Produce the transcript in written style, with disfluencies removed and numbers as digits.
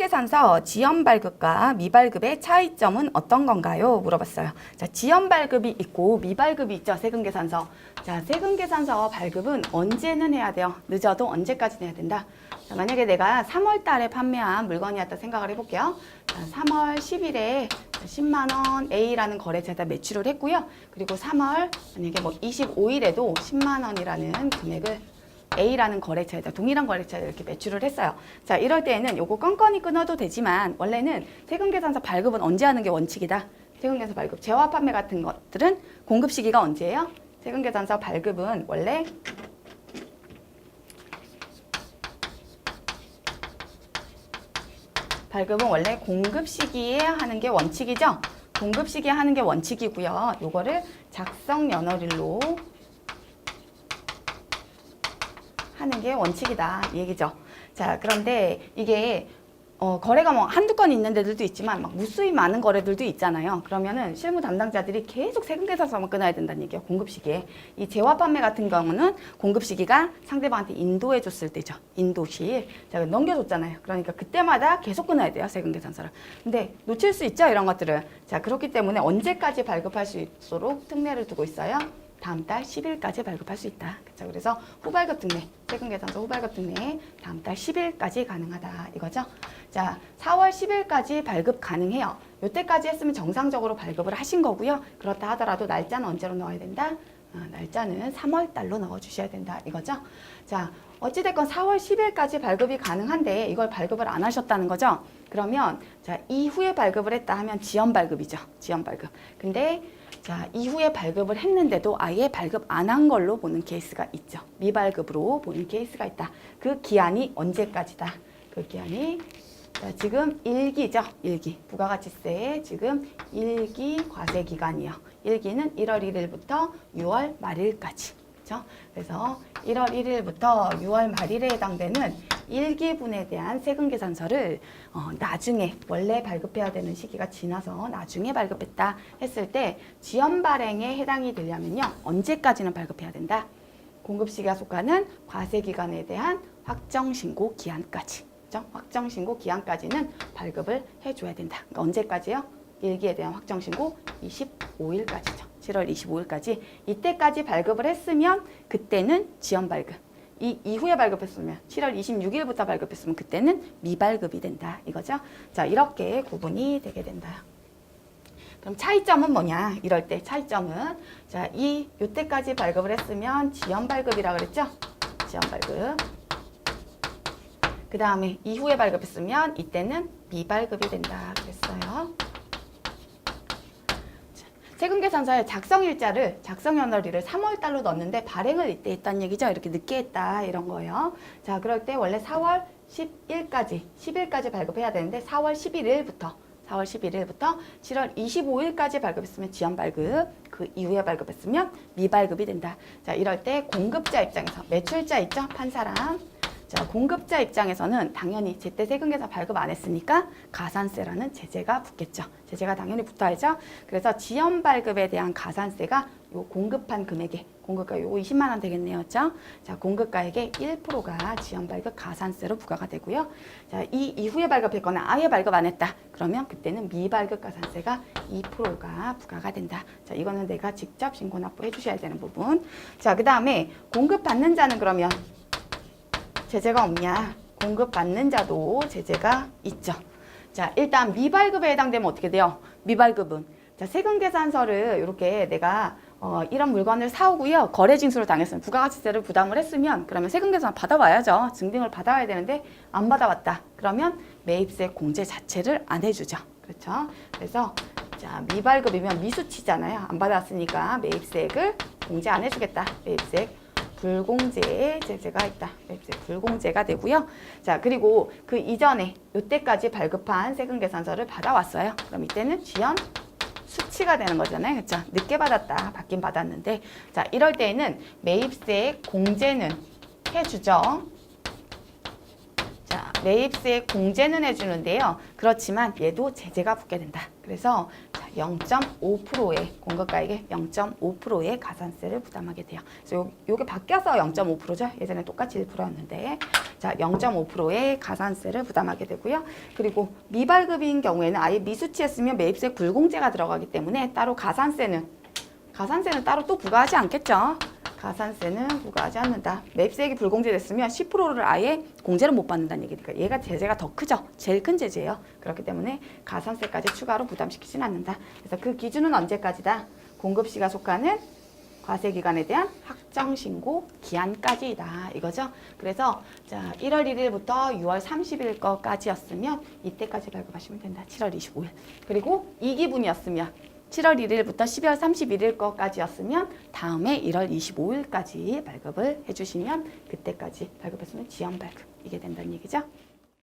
세금계산서 지연발급과 미발급의 차이점은 어떤 건가요? 물어봤어요. 자, 지연발급이 있고 미발급이 있죠. 세금계산서. 자, 세금계산서 발급은 언제는 해야 돼요? 늦어도 언제까지는 해야 된다? 자, 만약에 내가 3월 달에 판매한 물건이었다 생각을 해볼게요. 자, 3월 10일에 10만 원 A라는 거래처에다 매출을 했고요. 그리고 3월 만약에 뭐 25일에도 10만 원이라는 금액을 A라는 거래처에다 동일한 거래처에 이렇게 매출을 했어요. 자, 이럴 때에는 요거 건건히 끊어도 되지만 원래는 세금계산서 발급은 언제 하는 게 원칙이다. 세금계산서 발급, 재화 판매 같은 것들은 공급 시기가 언제예요? 세금계산서 발급은 원래 공급 시기에 하는 게 원칙이죠. 공급 시기에 하는 게 원칙이고요. 요거를 작성 연월일로 하는 게 원칙이다 이 얘기죠. 자, 그런데 이게 거래가 뭐 한두 건 있는 데들도 있지만 막 무수히 많은 거래들도 있잖아요. 그러면은 실무 담당자들이 계속 세금계산서만 끊어야 된다는 얘기예요. 공급 시기에. 이 재화 판매 같은 경우는 공급 시기가 상대방한테 인도해 줬을 때죠. 인도시. 자, 넘겨줬잖아요. 그러니까 그때마다 계속 끊어야 돼요. 세금계산서를. 근데 놓칠 수 있죠. 이런 것들을. 자, 그렇기 때문에 언제까지 발급할 수 있도록 특례를 두고 있어요? 다음 달 10일까지 발급할 수 있다. 그렇죠? 그래서 후발급 특례, 세금계산서 후발급 특례 다음 달 10일까지 가능하다 이거죠. 자, 4월 10일까지 발급 가능해요. 이때까지 했으면 정상적으로 발급을 하신 거고요. 그렇다 하더라도 날짜는 언제로 넣어야 된다? 날짜는 3월 달로 넣어주셔야 된다 이거죠. 자, 어찌됐건 4월 10일까지 발급이 가능한데 이걸 발급을 안 하셨다는 거죠. 그러면 자, 이후에 발급을 했다 하면 지연 발급이죠. 지연 발급. 근데 자, 이후에 발급을 했는데도 아예 발급 안 한 걸로 보는 케이스가 있죠. 미발급으로 보는 케이스가 있다. 그 기한이 언제까지다? 그 기한이 자, 지금 1기죠. 1기. 부가가치세의 지금 1기 과세기간이요. 1기는 1월 1일부터 6월 말일까지. 그렇죠? 그래서 1월 1일부터 6월 말일에 해당되는 1기분에 대한 세금계산서를 나중에 원래 발급해야 되는 시기가 지나서 나중에 발급했다 했을 때 지연 발행에 해당이 되려면요. 언제까지는 발급해야 된다? 공급 시기가 속하는 과세기간에 대한 확정신고 기한까지. 그렇죠? 확정신고 기한까지는 발급을 해줘야 된다. 그러니까 언제까지요? 1기에 대한 확정신고 25일까지죠. 7월 25일까지. 이때까지 발급을 했으면 그때는 지연 발급. 이 이후에 발급했으면 7월 26일부터 발급했으면 그때는 미발급이 된다. 이거죠. 자, 이렇게 구분이 되게 된다. 그럼 차이점은 뭐냐? 이럴 때 차이점은 자, 요때까지 발급을 했으면 지연 발급이라고 그랬죠? 지연 발급. 그 다음에 이후에 발급했으면 이때는 미발급이 된다 그랬어요. 세금계산서의 작성일자를 작성연월일을 3월달로 넣었는데 발행을 이때 했다는 얘기죠. 이렇게 늦게 했다 이런 거예요. 자, 그럴 때 원래 4월 10일까지 발급해야 되는데 4월 11일부터 7월 25일까지 발급했으면 지연 발급, 그 이후에 발급했으면 미발급이 된다. 자, 이럴 때 공급자 입장에서 매출자 있죠? 판 사람. 자, 공급자 입장에서는 당연히 제때 세금계산 발급 안 했으니까 가산세라는 제재가 붙겠죠. 제재가 당연히 붙어야죠. 그래서 지연 발급에 대한 가산세가 요 공급한 금액에 공급가 요 20만 원 되겠네요. 그렇죠? 자, 공급가액의 1%가 지연 발급 가산세로 부과가 되고요. 자, 이 이후에 발급했거나 아예 발급 안 했다. 그러면 그때는 미발급 가산세가 2%가 부과가 된다. 자, 이거는 내가 직접 신고 납부해 주셔야 되는 부분. 자, 그다음에 공급받는 자는 그러면 제재가 없냐? 공급받는 자도 제재가 있죠. 자, 일단 미발급에 해당되면 어떻게 돼요? 미발급은 자, 세금계산서를 이렇게 내가 이런 물건을 사오고요. 거래징수를 당했으면 부가가치세를 부담을 했으면 그러면 세금계산 받아와야죠. 증빙을 받아와야 되는데 안 받아왔다. 그러면 매입세 공제 자체를 안 해주죠. 그렇죠? 그래서 자, 미발급이면 미수치잖아요. 안 받아왔으니까 매입세액을 공제 안 해주겠다. 매입세액 불공제의 제재가 있다. 불공제가 되고요. 자, 그리고 그 이전에 이때까지 발급한 세금계산서를 받아왔어요. 그럼 이때는 지연 수치가 되는 거잖아요. 그렇죠? 늦게 받았다. 받긴 받았는데. 자, 이럴 때에는 매입세 공제는 해주죠. 자, 매입세 공제는 해주는데요. 그렇지만 얘도 제재가 붙게 된다. 그래서 0.5%의 공급가액의 0.5%의 가산세를 부담하게 돼요. 그래서 요게 바뀌어서 0.5%죠. 예전에 똑같이 1%였는데 자 0.5%의 가산세를 부담하게 되고요. 그리고 미발급인 경우에는 아예 미수치했으면 매입세 불공제가 들어가기 때문에 따로 가산세는 따로 또 부과하지 않겠죠. 가산세는 부과하지 않는다. 매입세액이 불공제됐으면 10%를 아예 공제를 못 받는다는 얘기니까 얘가 제재가 더 크죠. 제일 큰 제재예요. 그렇기 때문에 가산세까지 추가로 부담시키지는 않는다. 그래서 그 기준은 언제까지다? 공급시가 속하는 과세기간에 대한 확정신고 기한까지이다. 이거죠. 그래서 자 1월 1일부터 6월 30일 거까지였으면 이때까지 발급하시면 된다. 7월 25일. 그리고 2기분이었으면 7월 1일부터 12월 31일 거까지였으면 다음에 1월 25일까지 발급을 해주시면 그때까지 발급했으면 지연 발급 이게 된다는 얘기죠.